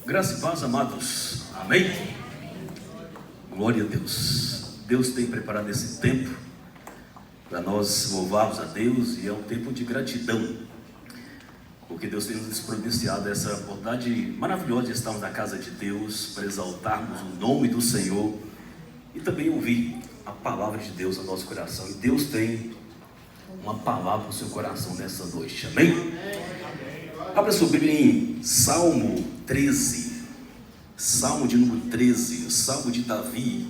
Graça e paz, amados. Amém? Glória a Deus. Deus tem preparado esse tempo para nós louvarmos a Deus, e é um tempo de gratidão, porque Deus tem nos providenciado essa oportunidade maravilhosa de estarmos na casa de Deus, para exaltarmos o nome do Senhor e também ouvir a palavra de Deus no nosso coração. E Deus tem uma palavra para o seu coração nessa noite. Amém? Abra sua Bíblia em Salmo 13, Salmo de número 13, o Salmo de Davi,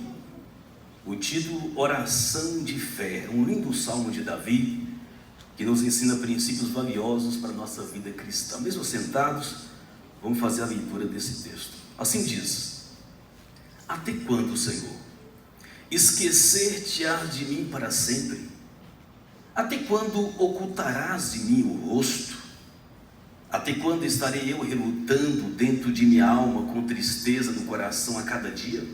o título Oração de Fé. Um lindo Salmo de Davi, que nos ensina princípios valiosos para a nossa vida cristã. Mesmo sentados, vamos fazer a leitura desse texto. Assim diz: até quando, Senhor, esquecer-te-ás de mim para sempre? Até quando ocultarás de mim o rosto? Até quando estarei eu relutando dentro de minha alma, com tristeza no coração a cada dia?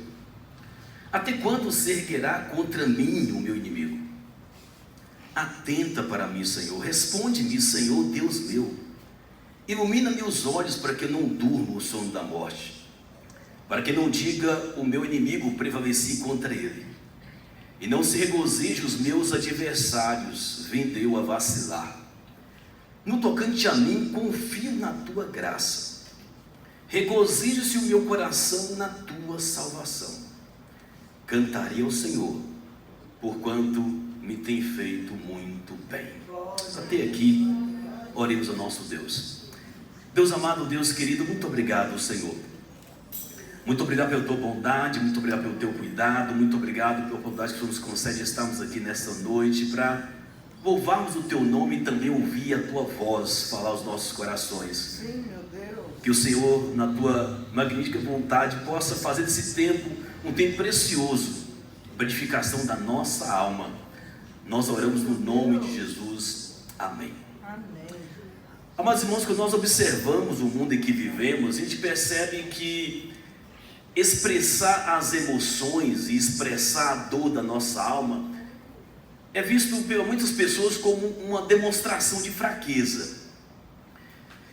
Até quando se erguerá contra mim o meu inimigo? Atenta para mim, Senhor, responde-me, Senhor, Deus meu. Ilumina meus olhos para que eu não durma o sono da morte, para que não diga o meu inimigo prevaleci contra ele, e não se regozije os meus adversários, vendo eu a vacilar. No tocante a mim, confio na tua graça, regozije-se o meu coração na tua salvação. Cantarei ao Senhor, porquanto me tem feito muito bem. Até aqui, oremos ao nosso Deus. Deus amado, Deus querido, muito obrigado, Senhor. Muito obrigado pela tua bondade, muito obrigado pelo teu cuidado, muito obrigado pela bondade que tu nos concede estarmos aqui nesta noite para louvarmos o teu nome e também ouvir a tua voz falar aos nossos corações. Sim, meu Deus. Que o Senhor, na tua magnífica vontade, possa fazer desse tempo um tempo precioso para a edificação da nossa alma. Nós oramos no nome de Jesus. Amém. Amém. Amados irmãos, quando nós observamos o mundo em que vivemos, a gente percebe que expressar as emoções e expressar a dor da nossa alma é visto por muitas pessoas como uma demonstração de fraqueza.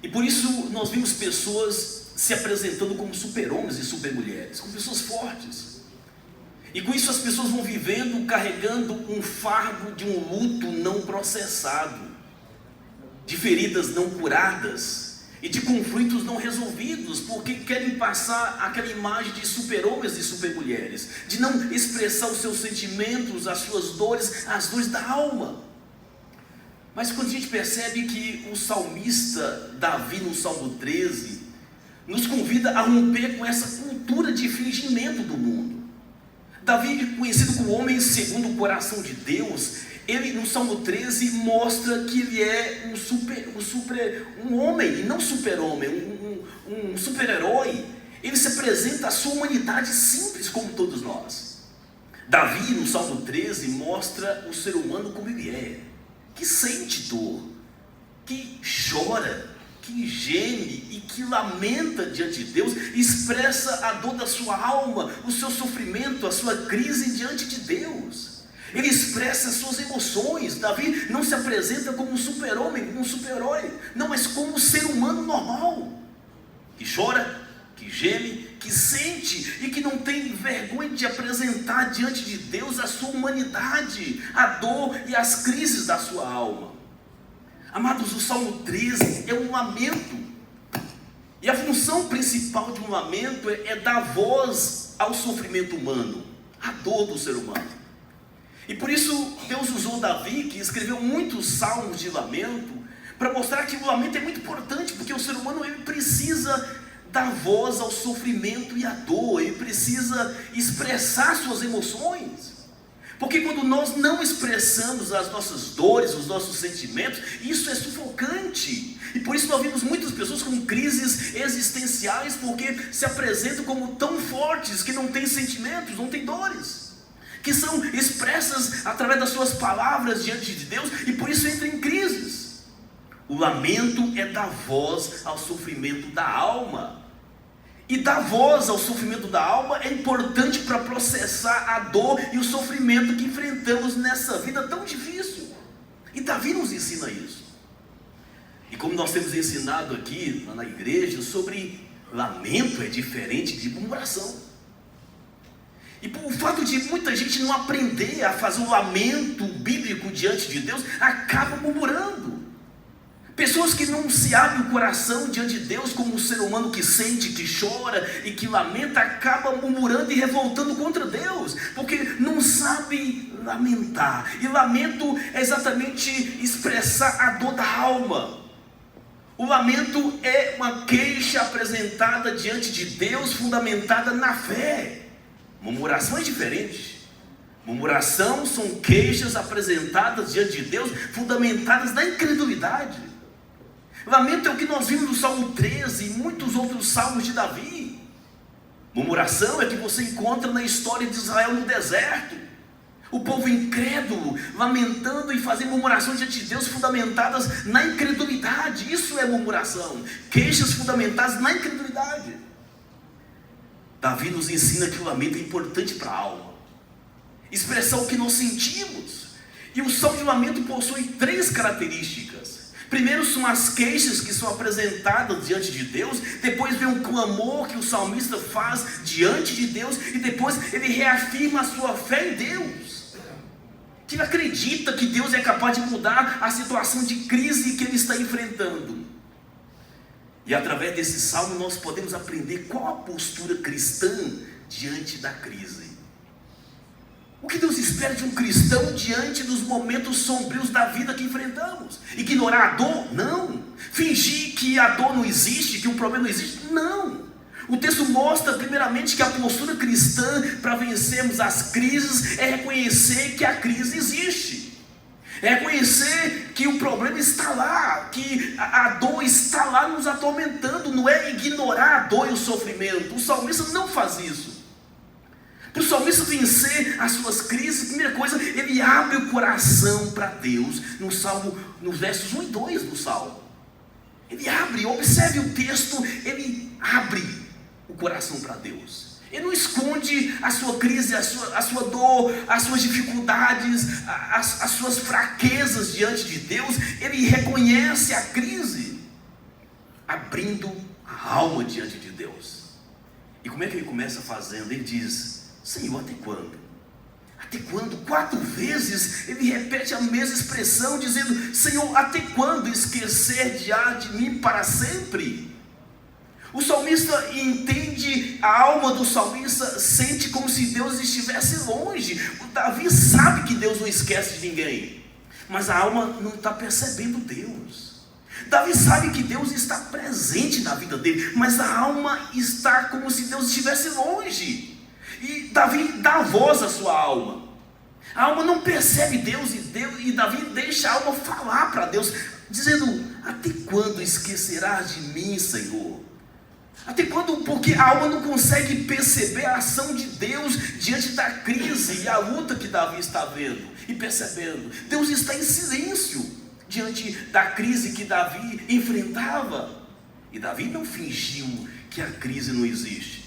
E por isso nós vimos pessoas se apresentando como super-homens e super-mulheres, como pessoas fortes. E com isso as pessoas vão vivendo, carregando um fardo de um luto não processado, de feridas não curadas e de conflitos não resolvidos, porque querem passar aquela imagem de super-homens e super-mulheres, de não expressar os seus sentimentos, as suas dores, as dores da alma. Mas quando a gente percebe que o salmista Davi, no Salmo 13, nos convida a romper com essa cultura de fingimento do mundo. Davi, conhecido como homem segundo o coração de Deus, ele no Salmo 13 mostra que ele é um homem, e não super-homem, um super-herói. Ele se apresenta a sua humanidade simples como todos nós. Davi no Salmo 13 mostra o ser humano como ele é, que sente dor, que chora, que geme e que lamenta diante de Deus, expressa a dor da sua alma, o seu sofrimento, a sua crise diante de Deus. Ele expressa as suas emoções. Davi não se apresenta como um super-homem, como um super-herói, não, mas como um ser humano normal, que chora, que geme, que sente e que não tem vergonha de apresentar diante de Deus a sua humanidade, a dor e as crises da sua alma. Amados, o Salmo 13 é um lamento, e a função principal de um lamento é dar voz ao sofrimento humano, à dor do ser humano. E por isso Deus usou Davi, que escreveu muitos salmos de lamento, para mostrar que o lamento é muito importante, porque o ser humano ele precisa dar voz ao sofrimento e à dor, ele precisa expressar suas emoções. Porque quando nós não expressamos as nossas dores, os nossos sentimentos, isso é sufocante. E por isso nós vimos muitas pessoas com crises existenciais, porque se apresentam como tão fortes que não têm sentimentos, não têm dores, que são expressas através das suas palavras diante de Deus, e por isso entram em crises. O lamento é dar voz ao sofrimento da alma. E dar voz ao sofrimento da alma é importante para processar a dor e o sofrimento que enfrentamos nessa vida tão difícil. E Davi nos ensina isso. E como nós temos ensinado aqui na igreja sobre lamento é diferente de murmuração. E por fato de muita gente não aprender a fazer o lamento bíblico diante de Deus, acaba murmurando. Pessoas que não se abrem o coração diante de Deus como um ser humano que sente, que chora e que lamenta, acaba murmurando e revoltando contra Deus, porque não sabe lamentar. E lamento é exatamente expressar a dor da alma. O lamento é uma queixa apresentada diante de Deus, fundamentada na fé. Murmuração é diferente. Murmuração são queixas apresentadas diante de Deus, fundamentadas na incredulidade. Lamento é o que nós vimos no Salmo 13 e muitos outros salmos de Davi. Murmuração é que você encontra na história de Israel no deserto. O povo incrédulo, lamentando e fazendo murmurações diante de Deus fundamentadas na incredulidade. Isso é murmuração. Queixas fundamentadas na incredulidade. Davi nos ensina que o lamento é importante para a alma. Expressar o que nós sentimos. E o salmo de lamento possui 3 características. Primeiro são as queixas que são apresentadas diante de Deus. Depois vem um clamor que o salmista faz diante de Deus. E depois ele reafirma a sua fé em Deus. Que ele acredita que Deus é capaz de mudar a situação de crise que ele está enfrentando. E através desse salmo nós podemos aprender qual a postura cristã diante da crise. O que Deus espera de um cristão diante dos momentos sombrios da vida que enfrentamos? Ignorar a dor? Não. Fingir que a dor não existe, que o problema não existe? Não. O texto mostra primeiramente que a postura cristã para vencermos as crises é reconhecer que a crise existe. É reconhecer que o problema está lá, que a dor está lá nos atormentando. Não é ignorar a dor e o sofrimento. O salmista não faz isso. Para o salmista vencer as suas crises, a primeira coisa, ele abre o coração para Deus, nos versos 1 e 2 do Salmo. Ele abre, observe o texto, ele abre o coração para Deus. Ele não esconde a sua crise, a sua dor, as suas dificuldades, as suas fraquezas diante de Deus. Ele reconhece a crise, abrindo a alma diante de Deus. E como é que ele começa fazendo? Ele diz: Senhor, até quando? Até quando? 4 vezes ele repete a mesma expressão, dizendo: Senhor, até quando esquecer de mim para sempre? O salmista entende, a alma do salmista sente como se Deus estivesse longe. O Davi sabe que Deus não esquece de ninguém, mas a alma não está percebendo Deus. Davi sabe que Deus está presente na vida dele, mas a alma está como se Deus estivesse longe. E Davi dá voz à sua alma. A alma não percebe Deus e Davi deixa a alma falar para Deus, dizendo: até quando esquecerás de mim, Senhor? Até quando? Porque a alma não consegue perceber a ação de Deus diante da crise e a luta que Davi está vendo e percebendo. Deus está em silêncio diante da crise que Davi enfrentava. E Davi não fingiu que a crise não existe.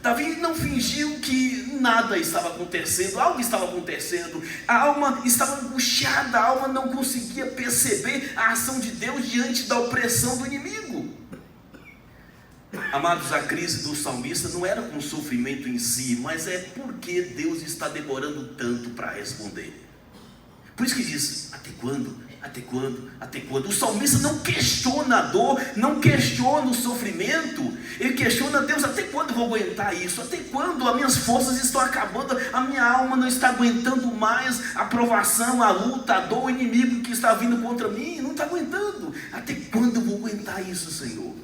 Davi não fingiu que nada estava acontecendo, algo estava acontecendo. A alma estava angustiada, a alma não conseguia perceber a ação de Deus diante da opressão do inimigo. Amados, a crise do salmista não era com o sofrimento em si, mas é porque Deus está demorando tanto para responder. Por isso que diz: até quando? Até quando? Até quando? O salmista não questiona a dor, não questiona o sofrimento. Ele questiona Deus: até quando eu vou aguentar isso? Até quando as minhas forças estão acabando? A minha alma não está aguentando mais a provação, a luta, a dor, o inimigo que está vindo contra mim, não está aguentando. Até quando eu vou aguentar isso, Senhor?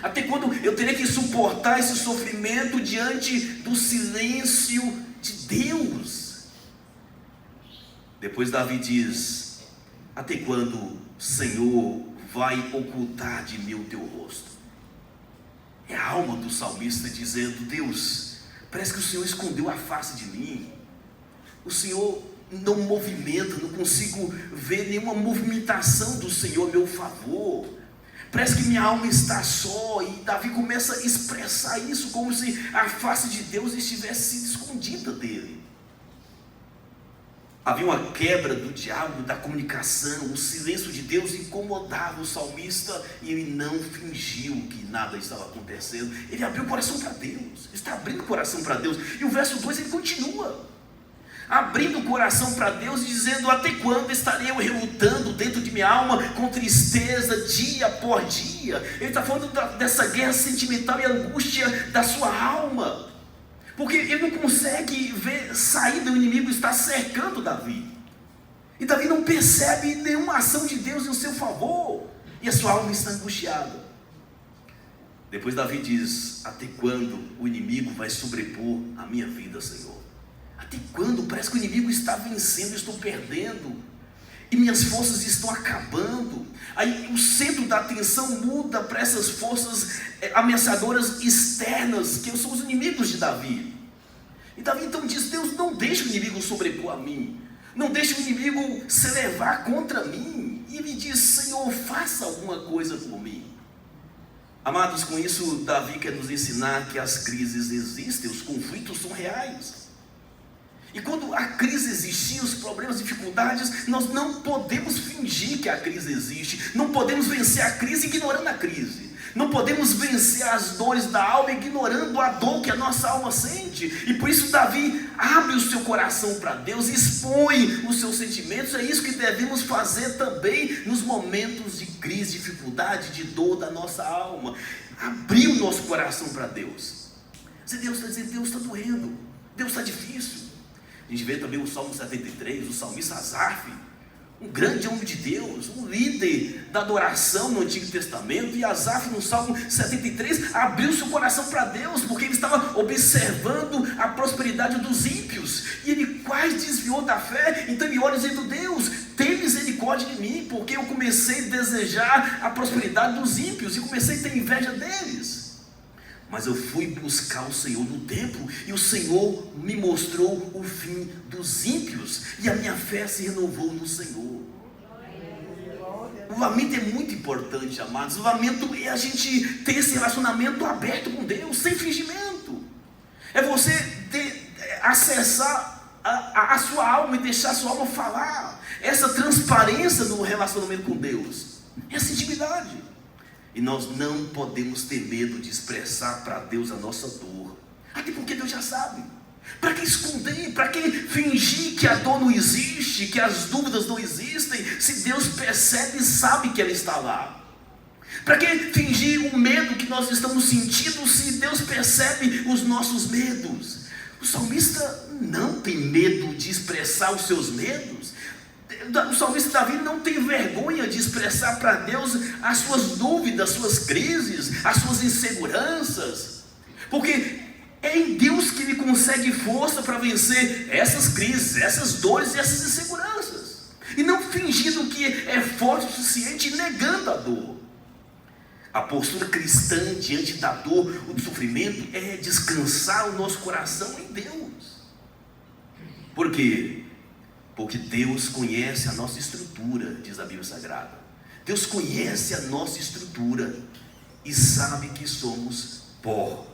Até quando eu terei que suportar esse sofrimento diante do silêncio de Deus? Depois Davi diz: até quando, Senhor, vai ocultar de mim o teu rosto? É a alma do salmista dizendo: Deus, parece que o Senhor escondeu a face de mim. O Senhor não movimenta, não consigo ver nenhuma movimentação do Senhor a meu favor. Parece que minha alma está só. E Davi começa a expressar isso como se a face de Deus estivesse escondida dele. Havia uma quebra do diálogo, da comunicação. O silêncio de Deus incomodava o salmista e ele não fingiu que nada estava acontecendo. Ele abriu o coração para Deus, está abrindo o coração para Deus. E o verso 2 ele continua abrindo o coração para Deus e dizendo: até quando estarei eu relutando dentro de minha alma com tristeza dia por dia? Ele está falando dessa guerra sentimental e angústia da sua alma, porque ele não consegue ver saída. O inimigo está cercando Davi, e Davi não percebe nenhuma ação de Deus em seu favor, e a sua alma está angustiada. Depois Davi diz: até quando o inimigo vai sobrepor a minha vida, Senhor? Até quando? Parece que o inimigo está vencendo, eu estou perdendo, e minhas forças estão acabando. Aí o centro da atenção muda para essas forças ameaçadoras externas, que são os inimigos de Davi. E Davi então diz: Deus, não deixe o inimigo sobrepor a mim, não deixe o inimigo se levar contra mim. E ele diz: Senhor, faça alguma coisa por mim. Amados, com isso Davi quer nos ensinar que as crises existem, os conflitos são reais. E quando a crise existir, os problemas, dificuldades, nós não podemos fingir que a crise existe. Não podemos vencer a crise ignorando a crise. Não podemos vencer as dores da alma ignorando a dor que a nossa alma sente. E por isso Davi abre o seu coração para Deus, expõe os seus sentimentos. É isso que devemos fazer também nos momentos de crise, dificuldade, de dor da nossa alma. Abrir o nosso coração para Deus. Se Deus está dizendo: Deus está doendo, Deus está difícil. A gente vê também o Salmo 73, o salmista Asaf, um grande homem de Deus, um líder da adoração no Antigo Testamento. E Asaf, no Salmo 73, abriu seu coração para Deus, porque ele estava observando a prosperidade dos ímpios, e ele quase desviou da fé. Então ele ora dizendo: Deus, tem misericórdia de mim, porque eu comecei a desejar a prosperidade dos ímpios, e comecei a ter inveja deles. Mas eu fui buscar o Senhor no templo, e o Senhor me mostrou o fim dos ímpios, e a minha fé se renovou no Senhor. O lamento é muito importante, amados. O lamento é a gente ter esse relacionamento aberto com Deus, sem fingimento. É você acessar a sua alma e deixar a sua alma falar. Essa transparência no relacionamento com Deus, essa intimidade. E nós não podemos ter medo de expressar para Deus a nossa dor, até porque Deus já sabe. Para que esconder? Para que fingir que a dor não existe, que as dúvidas não existem, se Deus percebe e sabe que ela está lá? Para que fingir o medo que nós estamos sentindo, se Deus percebe os nossos medos? O salmista não tem medo de expressar os seus medos. O salmista Davi não tem vergonha de expressar para Deus as suas dúvidas, as suas crises, as suas inseguranças, porque é em Deus que ele consegue força para vencer essas crises, essas dores e essas inseguranças, e não fingindo que é forte o suficiente e negando a dor. A postura cristã diante da dor ou do sofrimento é descansar o nosso coração em Deus. Por quê? Porque Deus conhece a nossa estrutura, diz a Bíblia Sagrada. Deus conhece a nossa estrutura e sabe que somos pó.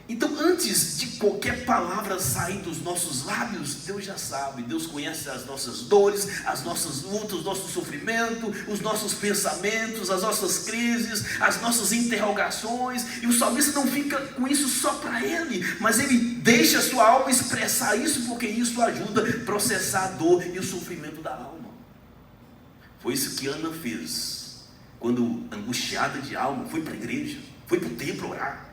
Então, antes de qualquer palavra sair dos nossos lábios, Deus já sabe. Deus conhece as nossas dores, as nossas lutas, o nosso sofrimento, os nossos pensamentos, as nossas crises, as nossas interrogações. E o salmista não fica com isso só para ele, mas ele deixa a sua alma expressar isso, porque isso ajuda a processar a dor e o sofrimento da alma. Foi isso que Ana fez, quando angustiada de alma, foi para a igreja, foi para o templo orar.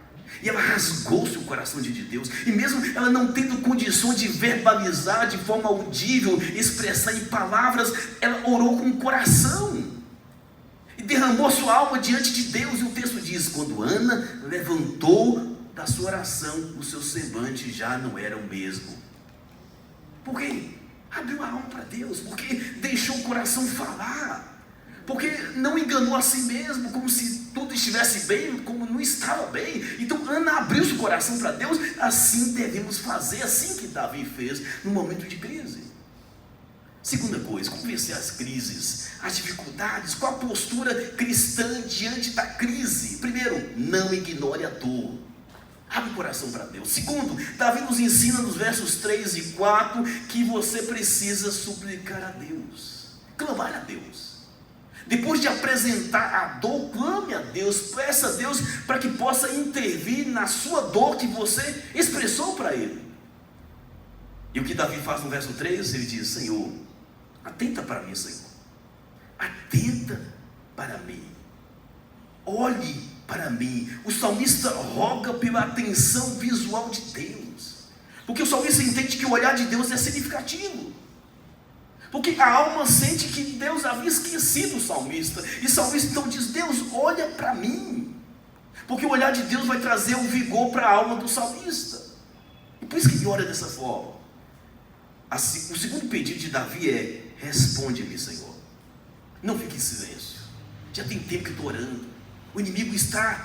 E ela rasgou seu coração diante de Deus. E mesmo ela não tendo condições de verbalizar de forma audível, expressar em palavras, ela orou com o coração e derramou a sua alma diante de Deus. E o texto diz: quando Ana levantou da sua oração, o seu semblante já não era o mesmo. Por quê? Abriu a alma para Deus, porque deixou o coração falar, porque não enganou a si mesmo, como se tudo estivesse bem, como não estava bem. Então Ana abriu seu coração para Deus. Assim devemos fazer, assim que Davi fez no momento de crise. Segunda coisa, como vencer as crises, as dificuldades, qual a postura cristã diante da crise? Primeiro, não ignore a dor. Abre o coração para Deus. Segundo, Davi nos ensina nos versos 3 e 4 que você precisa suplicar a Deus, clamar a Deus. Depois de apresentar a dor, clame a Deus, peça a Deus para que possa intervir na sua dor que você expressou para Ele. E o que Davi faz no verso 3, ele diz: Senhor, atenta para mim, Senhor, atenta para mim, olhe para mim. O salmista roga pela atenção visual de Deus, porque o salmista entende que o olhar de Deus é significativo, porque a alma sente que Deus havia esquecido o salmista, e o salmista então diz: Deus, olha para mim, porque o olhar de Deus vai trazer um vigor para a alma do salmista. E por isso que ele ora dessa forma. O segundo pedido de Davi é: responde-me, Senhor, não fique em silêncio. Já tem tempo que eu estou orando, o inimigo está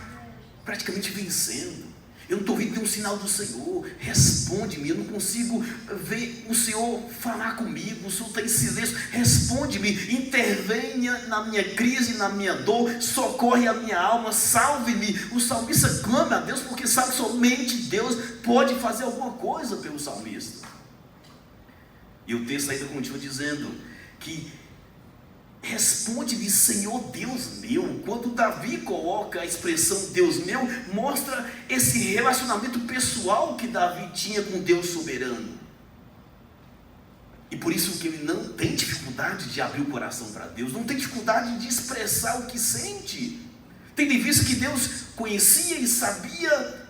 praticamente vencendo, eu não estou vendo nenhum sinal do Senhor. Responde-me, eu não consigo ver o Senhor falar comigo, o Senhor está em silêncio. Responde-me, intervenha na minha crise, na minha dor, socorre a minha alma, salve-me. O salmista clama a Deus porque sabe que somente Deus pode fazer alguma coisa pelo salmista. E o texto ainda continua dizendo que responde-me, Senhor Deus meu. Quando Davi coloca a expressão Deus meu, mostra esse relacionamento pessoal que Davi tinha com Deus soberano. E por isso que ele não tem dificuldade de abrir o coração para Deus, não tem dificuldade de expressar o que sente, tendo em vista que Deus conhecia e sabia,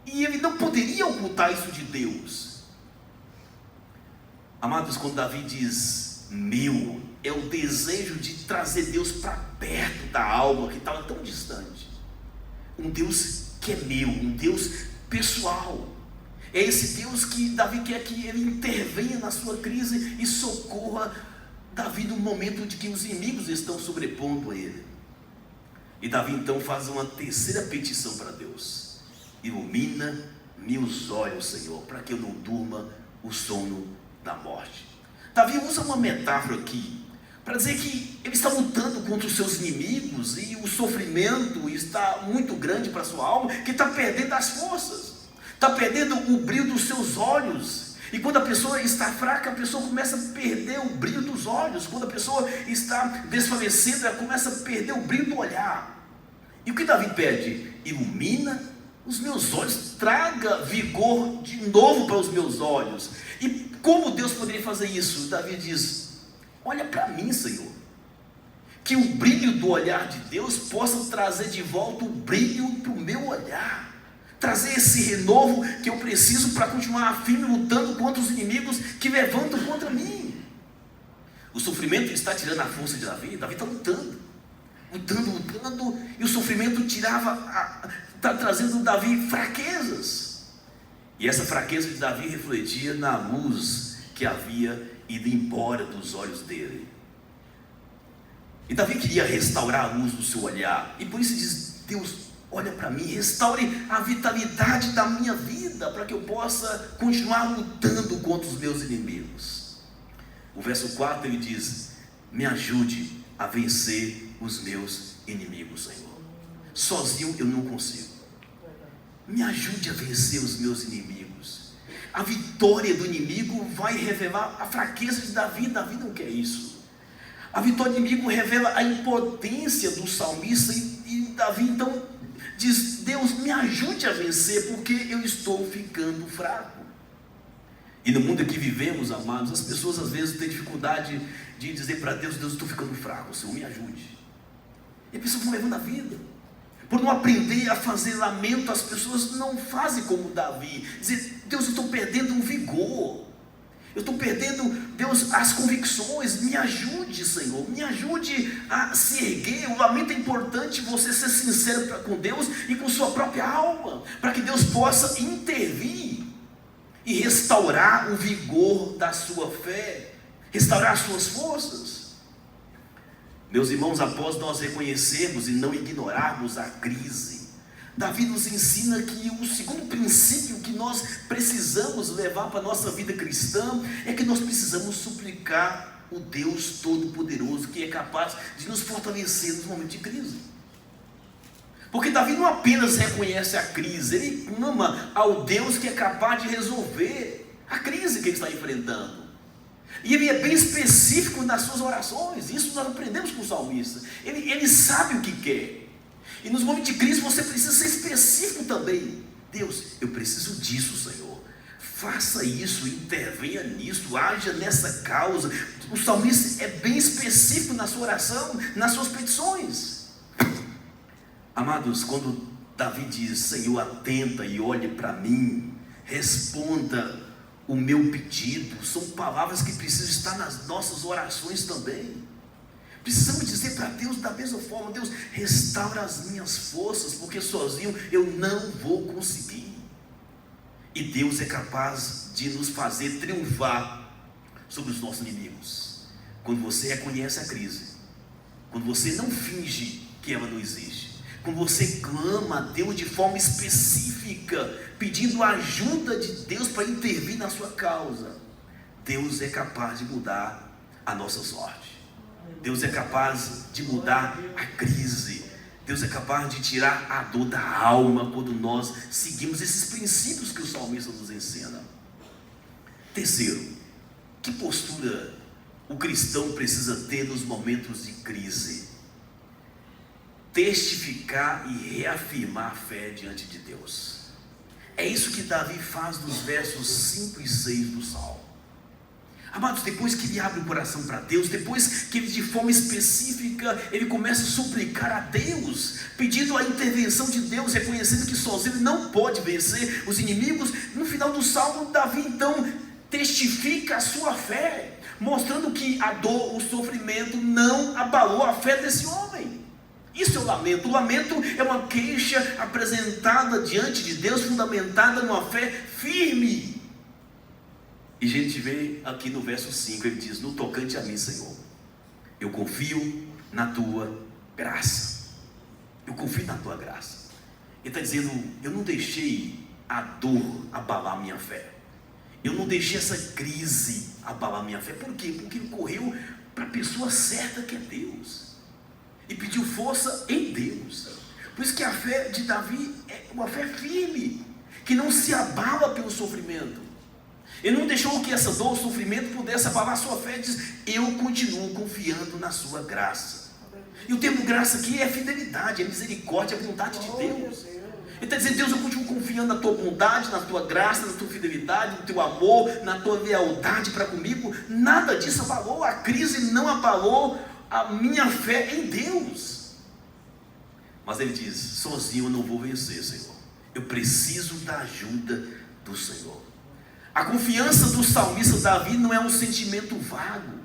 e ele não poderia ocultar isso de Deus. Amados, quando Davi diz meu, é o desejo de trazer Deus para perto da alma que estava tão distante. Um Deus que é meu, um Deus pessoal. É esse Deus que Davi quer que ele intervenha na sua crise e socorra Davi no momento de que os inimigos estão sobrepondo a ele. E Davi então faz uma terceira petição para Deus: ilumina meus olhos, Senhor, para que eu não durma o sono da morte. Davi usa uma metáfora aqui para dizer que ele está lutando contra os seus inimigos e o sofrimento está muito grande para a sua alma, que está perdendo as forças, está perdendo o brilho dos seus olhos. E quando a pessoa está fraca, a pessoa começa a perder o brilho dos olhos. Quando a pessoa está desfalecendo, ela começa a perder o brilho do olhar. E o que Davi pede? Ilumina os meus olhos, traga vigor de novo para os meus olhos. E como Deus poderia fazer isso? Davi diz: olha para mim, Senhor, que o brilho do olhar de Deus possa trazer de volta o brilho para o meu olhar, trazer esse renovo que eu preciso para continuar firme lutando contra os inimigos que levantam contra mim. O sofrimento está tirando a força de Davi. Davi está lutando, e o sofrimento está trazendo Davi fraquezas. E essa fraqueza de Davi refletia na luz que havia ido embora dos olhos dele. E Davi queria restaurar a luz do seu olhar, e por isso diz: Deus, olha para mim, restaure a vitalidade da minha vida, para que eu possa continuar lutando contra os meus inimigos. O verso 4 ele diz: me ajude a vencer os meus inimigos, Senhor. Sozinho eu não consigo. Me ajude a vencer os meus inimigos. A vitória do inimigo vai revelar a fraqueza de Davi. Davi não quer isso. A vitória do inimigo revela a impotência do salmista. E Davi então diz: Deus, me ajude a vencer, porque eu estou ficando fraco. E no mundo em que vivemos, amados, as pessoas às vezes têm dificuldade de dizer para Deus: Deus, eu estou ficando fraco, Senhor, me ajude. E as pessoas vão levando a vida. Por não aprender a fazer lamento, as pessoas não fazem como Davi. Dizer: Deus, eu estou perdendo um vigor. Eu estou perdendo, Deus, as convicções. Me ajude, Senhor. Me ajude a se erguer. O lamento é importante, você ser sincero com Deus e com sua própria alma, para que Deus possa intervir e restaurar o vigor da sua fé, restaurar as suas forças. Meus irmãos, após nós reconhecermos e não ignorarmos a crise, Davi nos ensina que o segundo princípio que nós precisamos levar para a nossa vida cristã é que nós precisamos suplicar o Deus Todo-Poderoso, que é capaz de nos fortalecer nos momentos de crise. Porque Davi não apenas reconhece a crise, ele clama ao Deus que é capaz de resolver a crise que ele está enfrentando. E ele é bem específico nas suas orações. Isso nós aprendemos com o salmista. Ele sabe o que quer. E nos momentos de crise você precisa ser específico também. Deus, eu preciso disso, Senhor. Faça isso, intervenha nisso, haja nessa causa. O salmista é bem específico na sua oração, nas suas petições. Amados, quando Davi diz, Senhor, atenta e olhe para mim, responda o meu pedido, são palavras que precisam estar nas nossas orações também. Precisamos dizer para Deus da mesma forma, Deus, restaura as minhas forças, porque sozinho eu não vou conseguir. E Deus é capaz de nos fazer triunfar sobre os nossos inimigos. Quando você reconhece a crise, quando você não finge que ela não existe, quando você clama a Deus de forma específica, pedindo a ajuda de Deus para intervir na sua causa, Deus é capaz de mudar a nossa sorte. Deus é capaz de mudar a crise. Deus é capaz de tirar a dor da alma quando nós seguimos esses princípios que o salmista nos ensina. Terceiro, que postura o cristão precisa ter nos momentos de crise? Testificar e reafirmar a fé diante de Deus. É isso que Davi faz nos versos 5 e 6 do Salmo. Amados, depois que ele abre o coração para Deus, depois que ele de forma específica, ele começa a suplicar a Deus, pedindo a intervenção de Deus, reconhecendo que sozinho ele não pode vencer os inimigos, no final do Salmo, Davi então testifica a sua fé, mostrando que a dor, o sofrimento não abalou a fé desse homem. Isso é o lamento. O lamento é uma queixa apresentada diante de Deus, fundamentada numa fé firme. E a gente vê aqui no verso 5, ele diz, no tocante a mim, Senhor, eu confio na tua graça. Eu confio na tua graça. Ele está dizendo, eu não deixei a dor abalar a minha fé. Eu não deixei essa crise abalar a minha fé. Por quê? Porque ele correu para a pessoa certa, que é Deus, e pediu força em Deus. Por isso que a fé de Davi é uma fé firme, que não se abala pelo sofrimento. Ele não deixou que essa dor, o sofrimento pudesse abalar a sua fé. Ele diz, eu continuo confiando na sua graça. E o termo graça aqui é fidelidade, é misericórdia, é a vontade de Deus. Ele está dizendo, Deus, eu continuo confiando na tua bondade, na tua graça, na tua fidelidade, no teu amor, na tua lealdade para comigo. Nada disso abalou, a crise não abalou a minha fé em Deus. Mas ele diz, sozinho eu não vou vencer, Senhor. Eu preciso da ajuda do Senhor. A confiança do salmista Davi não é um sentimento vago,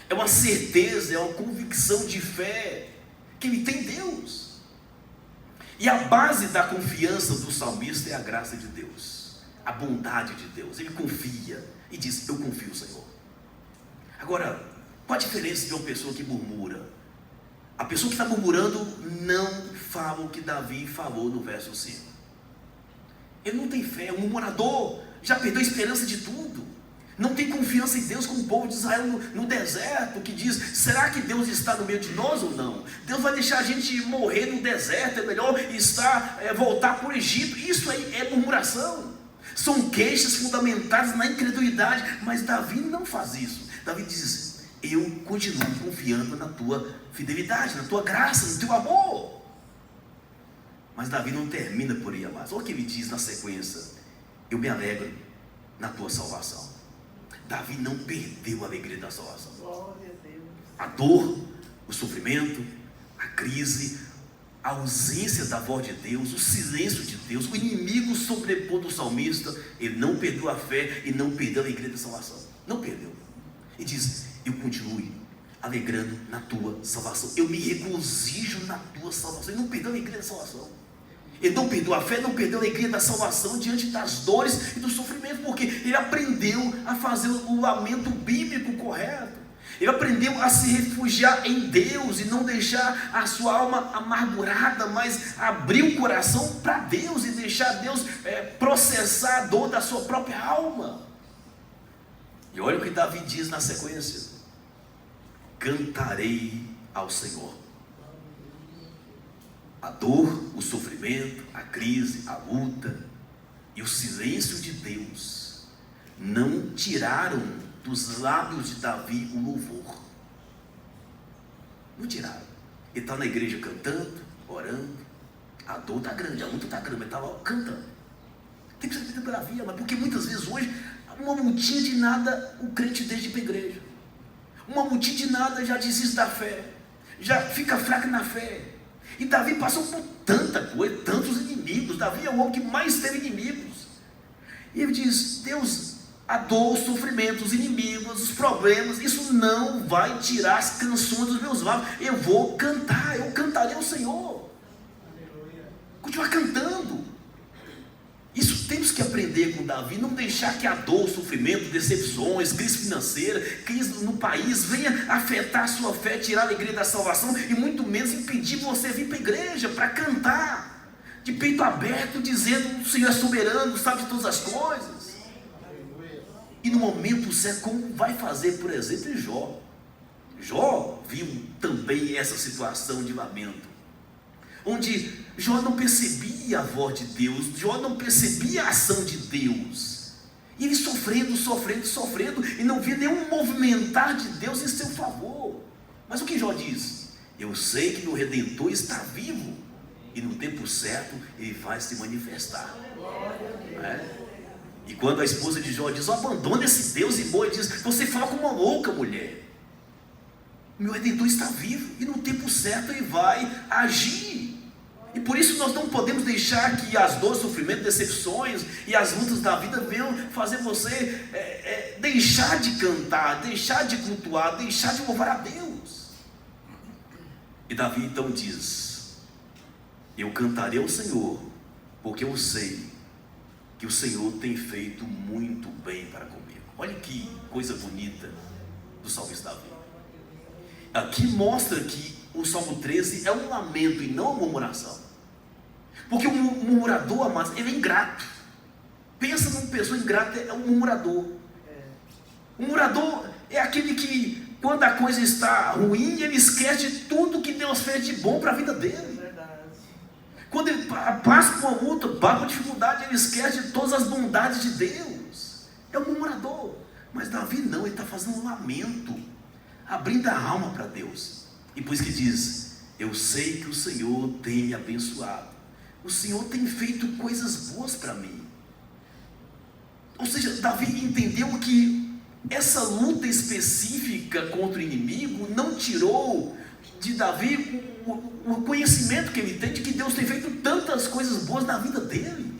é uma certeza, é uma convicção de fé que ele tem em Deus. E a base da confiança do salmista é a graça de Deus, a bondade de Deus. Ele confia e diz, eu confio, Senhor. Agora, qual a diferença de uma pessoa que murmura? A pessoa que está murmurando não fala o que Davi falou no verso 5. Ele não tem fé, é um murmurador, já perdeu a esperança de tudo. Não tem confiança em Deus, como o povo de Israel no deserto, que diz, será que Deus está no meio de nós ou não? Deus vai deixar a gente morrer no deserto, é melhor voltar para o Egito. Isso aí é murmuração, são queixas fundamentadas na incredulidade. Mas Davi não faz isso. Davi diz, eu continuo confiando na tua fidelidade, na tua graça, no teu amor. Mas Davi não termina por aí, amados. Olha o que ele diz na sequência, eu me alegro na tua salvação. Davi não perdeu a alegria da salvação. Glória a Deus. A dor, o sofrimento, a crise, a ausência da voz de Deus, o silêncio de Deus, o inimigo sobrepor do salmista, ele não perdeu a fé e não perdeu a alegria da salvação. Não perdeu. E diz, eu continuo alegrando na tua salvação. Eu me regozijo na tua salvação. Ele não perdeu a alegria da salvação. Ele não perdeu a fé, não perdeu a alegria da salvação diante das dores e do sofrimento, porque ele aprendeu a fazer o lamento bíblico correto. Ele aprendeu a se refugiar em Deus e não deixar a sua alma amargurada, mas abrir o coração para Deus e deixar Deus processar a dor da sua própria alma. E olha o que Davi diz na sequência, cantarei ao Senhor. A dor, o sofrimento, a crise, a luta e o silêncio de Deus não tiraram dos lábios de Davi o louvor. Não tiraram. Ele está na igreja cantando, orando. A dor está grande, a luta está grande, mas estava cantando. Tem que ser biografia, mas porque muitas vezes hoje, uma multinha de nada, o crente deixa de ir para a igreja. Uma multinha de nada já desiste da fé, já fica fraco na fé. E Davi passou por tanta coisa, tantos inimigos. Davi é o homem que mais teve inimigos. E ele diz: Deus, a dor, o sofrimento, os inimigos, os problemas, isso não vai tirar as canções dos meus lábios. Eu vou cantar, eu cantarei ao Senhor. Continuar cantando. Isso temos que aprender com Davi, não deixar que a dor, sofrimento, decepções, crise financeira, crise no país venha afetar a sua fé, tirar a alegria da salvação e muito menos impedir você vir para a igreja para cantar de peito aberto, dizendo: o Senhor é soberano, sabe de todas as coisas. E no momento certo, como vai fazer, por exemplo, Jó. Jó viu também essa situação de lamento, onde Jó não percebia a voz de Deus, Jó não percebia a ação de Deus, e ele sofrendo, e não via nenhum movimentar de Deus em seu favor. Mas o que Jó diz? Eu sei que meu Redentor está vivo, e no tempo certo ele vai se manifestar. E quando a esposa de Jó diz: abandona esse Deus e morre, diz: você fala como uma louca mulher. Meu Redentor está vivo, e no tempo certo ele vai agir. E por isso nós não podemos deixar que as dores, sofrimentos, decepções e as lutas da vida venham fazer você deixar de cantar, deixar de cultuar, deixar de louvar a Deus. E Davi então diz: eu cantarei ao Senhor, porque eu sei que o Senhor tem feito muito bem para comigo. Olha que coisa bonita do salmista Davi. Aqui mostra que o Salmo 13 é um lamento e não uma murmuração. Porque o murmurador, amados, ele é ingrato. Pensa numa pessoa ingrata, é um murmurador. O murmurador é aquele que, quando a coisa está ruim, ele esquece de tudo que Deus fez de bom para a vida dele. Quando ele passa por uma luta, passa por uma dificuldade, ele esquece de todas as bondades de Deus. É um murmurador. Mas Davi não, ele está fazendo um lamento, abrindo a alma para Deus. E por isso que diz: eu sei que o Senhor tem me abençoado, o Senhor tem feito coisas boas para mim. Ou seja, Davi entendeu que essa luta específica contra o inimigo não tirou de Davi o conhecimento que ele tem de que Deus tem feito tantas coisas boas na vida dele.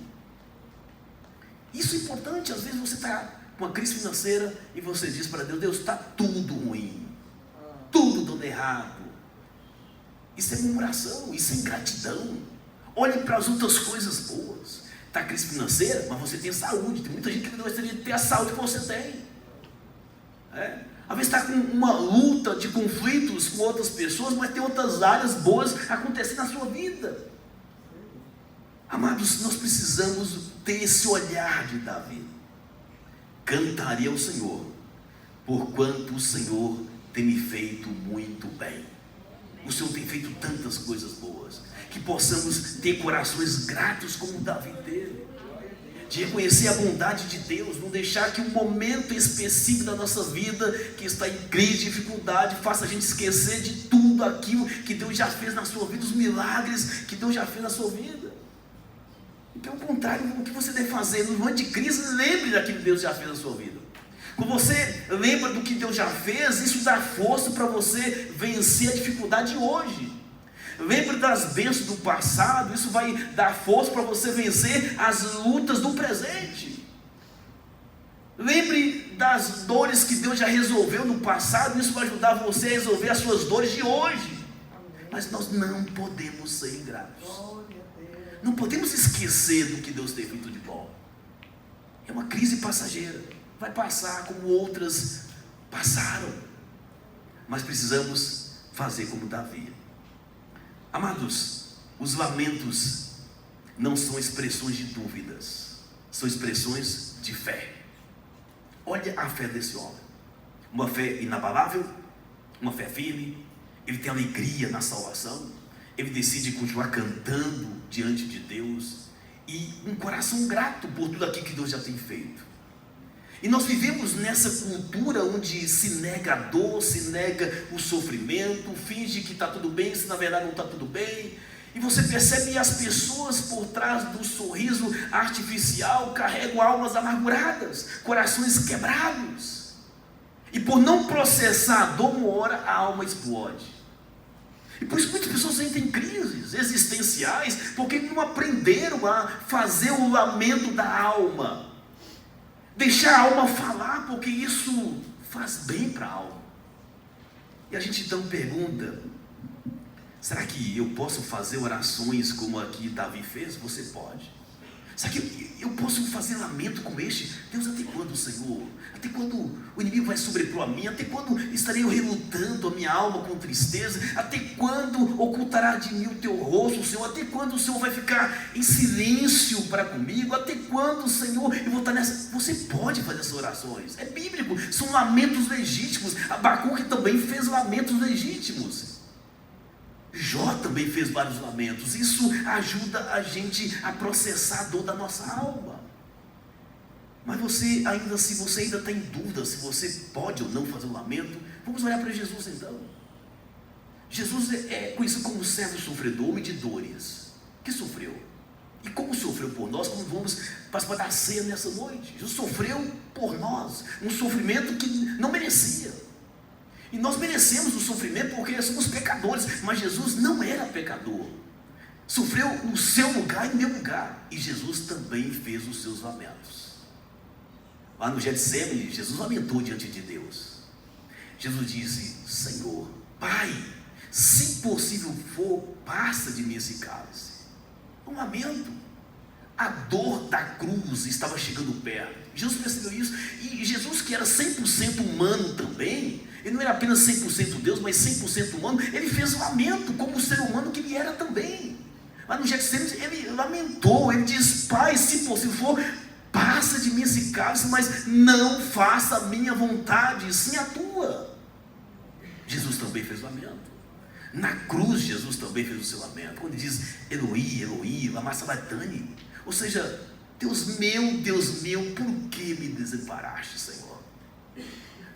Isso é importante. Às vezes você está com uma crise financeira e você diz para Deus: Deus, está tudo ruim, tudo dando errado. Isso é murmuração, isso é ingratidão. Olhe para as outras coisas boas. Está crise financeira, mas você tem saúde. Tem muita gente que gostaria de ter a saúde que você tem. Às vezes está com uma luta de conflitos com outras pessoas, mas tem outras áreas boas acontecendo na sua vida. Amados, nós precisamos ter esse olhar de Davi. Cantarei ao Senhor, porquanto o Senhor tem me feito muito bem. O Senhor tem feito tantas coisas boas, que possamos ter corações gratos como Davi teve, de reconhecer a bondade de Deus, não deixar que um momento específico da nossa vida, que está em crise, dificuldade, faça a gente esquecer de tudo aquilo que Deus já fez na sua vida, os milagres que Deus já fez na sua vida. E pelo contrário, o que você deve fazer no momento de crise? Lembre daquilo que Deus já fez na sua vida. Quando você lembra do que Deus já fez, isso dá força para você vencer a dificuldade de hoje. Lembre das bênçãos do passado, isso vai dar força para você vencer as lutas do presente. Lembre das dores que Deus já resolveu no passado, isso vai ajudar você a resolver as suas dores de hoje. Mas nós não podemos ser ingratos. Não podemos esquecer do que Deus tem feito de bom. É uma crise passageira, vai passar como outras passaram. Mas precisamos fazer como Davi. Amados, os lamentos não são expressões de dúvidas, são expressões de fé. Olha a fé desse homem, uma fé inabalável, uma fé firme. Ele tem alegria na salvação, ele decide continuar cantando diante de Deus e um coração grato por tudo aquilo que Deus já tem feito. E nós vivemos nessa cultura onde se nega a dor, se nega o sofrimento, finge que está tudo bem, se na verdade não está tudo bem. E você percebe que as pessoas por trás do sorriso artificial carregam almas amarguradas, corações quebrados. E por não processar a dor, uma hora a alma explode. E por isso muitas pessoas entram em crises existenciais, porque não aprenderam a fazer o lamento da alma. Deixar a alma falar, porque isso faz bem para a alma. E a gente então pergunta: será que eu posso fazer orações como aqui Davi fez? Você pode. Será que eu posso fazer lamento como este? Deus, até quando, Senhor? Até quando o inimigo vai sobrepor a mim? Até quando estarei eu relutando a minha alma com tristeza? Até quando ocultará de mim o teu rosto, Senhor? Até quando o Senhor vai ficar em silêncio para comigo? Até quando, Senhor, eu vou estar nessa... Você pode fazer essas orações. É bíblico, são lamentos legítimos. Abacuque também fez lamentos legítimos. Jó também fez vários lamentos. Isso ajuda a gente a processar a dor da nossa alma. Mas você ainda está em dúvida se você pode ou não fazer um lamento, vamos olhar para Jesus então. Jesus é conhecido como servo sofredor, homem de dores, que sofreu. E como sofreu por nós, como vamos participar da ceia nessa noite. Jesus sofreu por nós, um sofrimento que não merecia. E nós merecemos o sofrimento porque somos pecadores, mas Jesus não era pecador. Sofreu no seu lugar e no meu lugar. E Jesus também fez os seus lamentos. Lá no Getsemane, Jesus lamentou diante de Deus. Jesus disse: Senhor, Pai, se possível for, passa de mim esse cálice. Um lamento. A dor da cruz estava chegando perto. Jesus percebeu isso. E Jesus, que era 100% humano também, ele não era apenas 100% Deus, mas 100% humano, ele fez lamento como o ser humano que ele era também. Lá no Getsemane ele lamentou, ele diz: Pai, se possível for, passa de mim esse cálice, mas não faça a minha vontade, sim a tua. Jesus também fez lamento. Na cruz Jesus também fez o seu lamento, quando ele diz: Eloi, Eloi, lama sabachthani. Ou seja, Deus meu, por que me desamparaste, Senhor?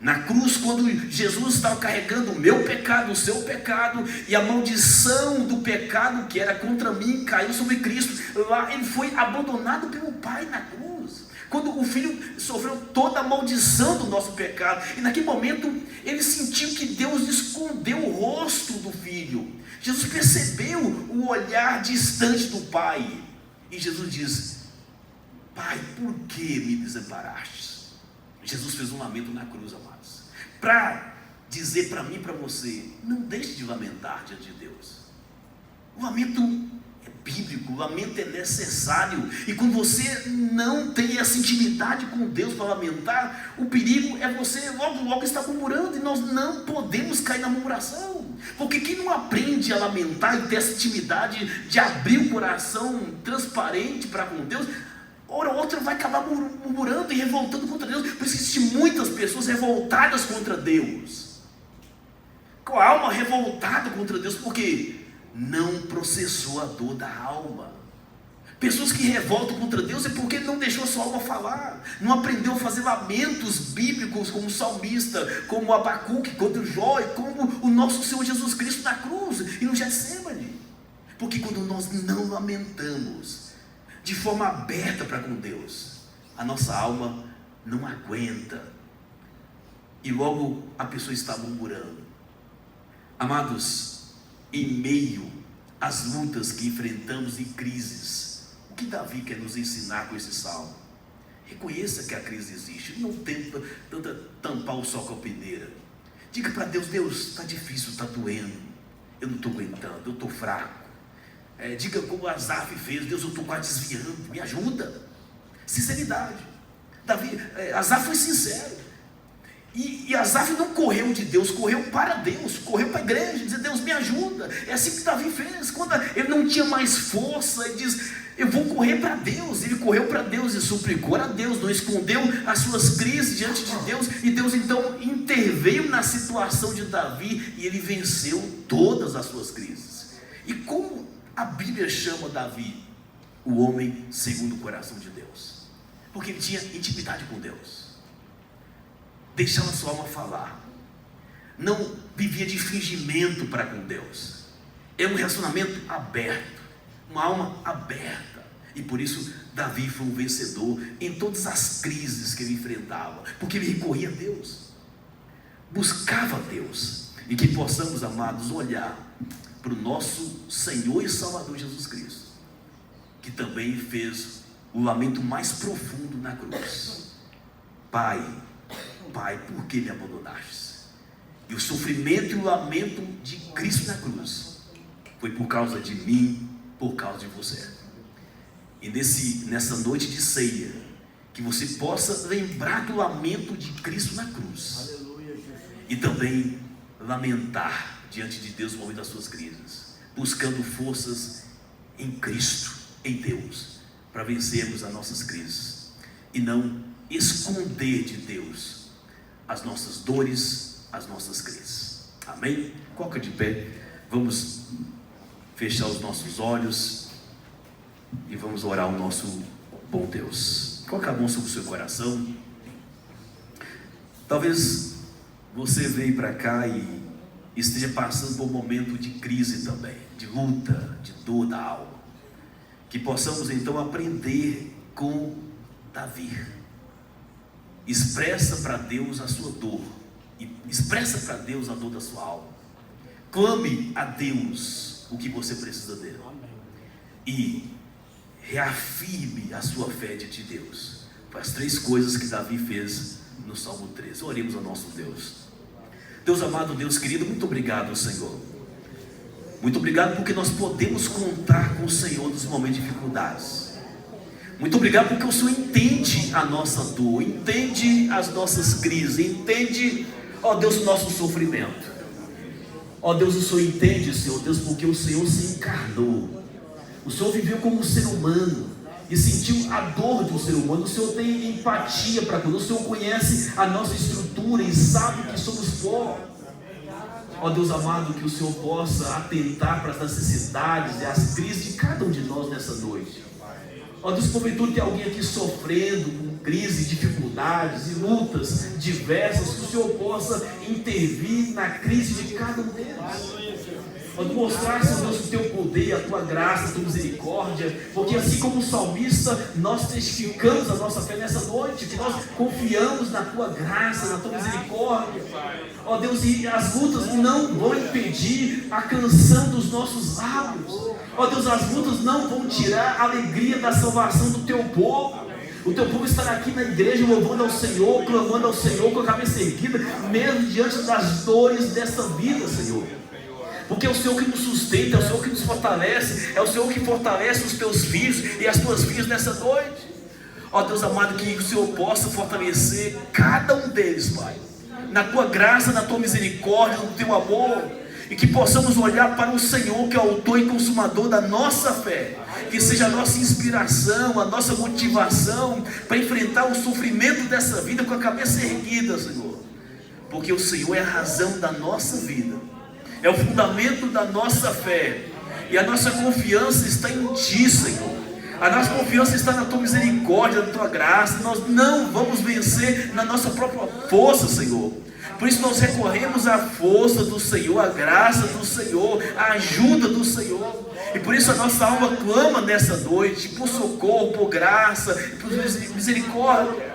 Na cruz, quando Jesus estava carregando o meu pecado, o seu pecado, e a maldição do pecado que era contra mim caiu sobre Cristo, lá ele foi abandonado pelo Pai na cruz. Quando o Filho sofreu toda a maldição do nosso pecado, e naquele momento ele sentiu que Deus escondeu o rosto do Filho. Jesus percebeu o olhar distante do Pai, e Jesus diz: Pai, por que me desamparaste? Jesus fez um lamento na cruz, amados, para dizer para mim e para você: não deixe de lamentar diante de Deus. O lamento é bíblico, o lamento é necessário. E quando você não tem essa intimidade com Deus para lamentar, o perigo é você logo estar murmurando. E nós não podemos cair na murmuração, porque quem não aprende a lamentar e ter essa intimidade de abrir o coração transparente para com Deus, hora ou outra vai acabar murmurando e revoltando contra Deus. Por isso existem muitas pessoas revoltadas contra Deus, com a alma revoltada contra Deus, porque não processou a dor da alma. Pessoas que revoltam contra Deus é porque não deixou a sua alma falar, não aprendeu a fazer lamentos bíblicos como o salmista, como o Abacuque, contra o Jó, e como o nosso Senhor Jesus Cristo na cruz e no Getsemane. Porque quando nós não lamentamos de forma aberta para com Deus, a nossa alma não aguenta, e logo a pessoa está murmurando. Amados, em meio às lutas que enfrentamos e crises, o que Davi quer nos ensinar com esse salmo? Reconheça que a crise existe, não tenta tampar o sol com a peneira. Diga para Deus: Deus, está difícil, está doendo, eu não estou aguentando, eu estou fraco. Diga como Asaf fez: Deus, eu estou quase desviando, me ajuda. Sinceridade. Asaf foi sincero. E Asaf não correu de Deus, correu para Deus, correu para a igreja, dizer: Deus, me ajuda. É assim que Davi fez. Quando ele não tinha mais força, ele diz: eu vou correr para Deus. Ele correu para Deus e suplicou a Deus, não escondeu as suas crises diante de Deus. E Deus então interveio na situação de Davi, e ele venceu todas as suas crises. E como a Bíblia chama Davi? O homem segundo o coração de Deus. Porque ele tinha intimidade com Deus. Deixava sua alma falar. Não vivia de fingimento para com Deus. É um relacionamento aberto. Uma alma aberta. E por isso Davi foi um vencedor em todas as crises que ele enfrentava. Porque ele recorria a Deus. Buscava a Deus. E que possamos, amados, olhar para o nosso Senhor e Salvador Jesus Cristo, que também fez o lamento mais profundo na cruz. Pai, Pai, por que me abandonaste? E o sofrimento e o lamento de Cristo na cruz foi por causa de mim, por causa de você. E nessa noite de ceia, que você possa lembrar do lamento de Cristo na cruz. Aleluia, Jesus. E também lamentar diante de Deus no momento das suas crises, buscando forças em Cristo, em Deus, para vencermos as nossas crises e não esconder de Deus as nossas dores, as nossas crises. Amém? Coloca de pé, vamos fechar os nossos olhos e vamos orar ao nosso bom Deus. Coloca a mão sobre o seu coração. Talvez você veio para cá e esteja passando por um momento de crise também, de luta, de dor da alma. Que possamos então aprender com Davi. Expressa para Deus a sua dor, e expressa para Deus a dor da sua alma. Clame a Deus o que você precisa dele. E reafirme a sua fé diante de Deus. Foi as 3 coisas que Davi fez no Salmo 13. Oremos ao nosso Deus. Deus amado, Deus querido, muito obrigado, Senhor. Muito obrigado porque nós podemos contar com o Senhor nos momentos de dificuldades. Muito obrigado porque o Senhor entende a nossa dor, entende as nossas crises, entende, ó Deus, o nosso sofrimento. Ó Deus, o Senhor entende, Senhor Deus, porque o Senhor se encarnou. O Senhor viveu como um ser humano e sentiu a dor de um ser humano. O Senhor tem empatia para conosco. O Senhor conhece a nossa estrutura e sabe que somos pó. Ó Deus amado, que o Senhor possa atentar para as necessidades e as crises de cada um de nós nessa noite. Ó Deus, porventura tem alguém aqui sofrendo com crises, dificuldades e lutas diversas, que o Senhor possa intervir na crise de cada um deles. Quando mostrar, Senhor Deus, o teu poder, a tua graça, a tua misericórdia, porque assim como o salmista, nós testificamos a nossa fé nessa noite, que nós confiamos na tua graça, na tua misericórdia. Ó Deus, e as lutas não vão impedir a canção dos nossos lábios. Ó Deus, as lutas não vão tirar a alegria da salvação do teu povo. O teu povo estará aqui na igreja louvando ao Senhor, clamando ao Senhor com a cabeça erguida, mesmo diante das dores desta vida, Senhor. Porque é o Senhor que nos sustenta, é o Senhor que nos fortalece, é o Senhor que fortalece os teus filhos e as tuas filhas nessa noite. Ó Deus amado, que o Senhor possa fortalecer cada um deles, Pai, na tua graça, na tua misericórdia, no teu amor, e que possamos olhar para o Senhor, que é o autor e consumador da nossa fé, que seja a nossa inspiração, a nossa motivação para enfrentar o sofrimento dessa vida com a cabeça erguida, Senhor, porque o Senhor é a razão da nossa vida, é o fundamento da nossa fé, e a nossa confiança está em Ti, Senhor. A nossa confiança está na Tua misericórdia, na Tua graça. Nós não vamos vencer na nossa própria força, Senhor. Por isso nós recorremos à força do Senhor, à graça do Senhor, à ajuda do Senhor. E por isso a nossa alma clama nessa noite por socorro, por graça, por misericórdia.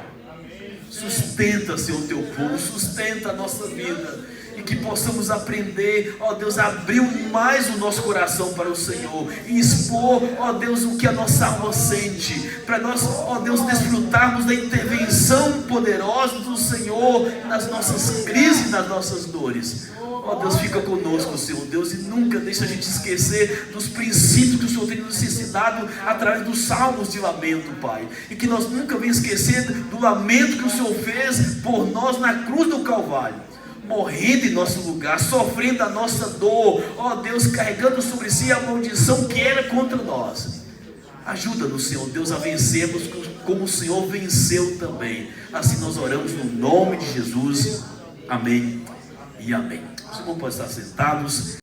Sustenta, Senhor, o Teu povo, sustenta a nossa vida. E que possamos aprender, ó Deus, a abrir mais o nosso coração para o Senhor e expor, ó Deus, o que a nossa alma sente, para nós, ó Deus, desfrutarmos da intervenção poderosa do Senhor nas nossas crises, nas nossas dores. Ó Deus, fica conosco, Senhor Deus, e nunca deixa a gente esquecer dos princípios que o Senhor tem nos ensinado através dos salmos de lamento, Pai. E que nós nunca venhamos esquecer do lamento que o Senhor fez por nós na cruz do Calvário, morrendo em nosso lugar, sofrendo a nossa dor, ó Deus, carregando sobre si a maldição que era contra nós. Ajuda-nos, Senhor Deus, a vencermos como o Senhor venceu também. Assim nós oramos no nome de Jesus. Amém e amém. Os irmãos podem estar sentados.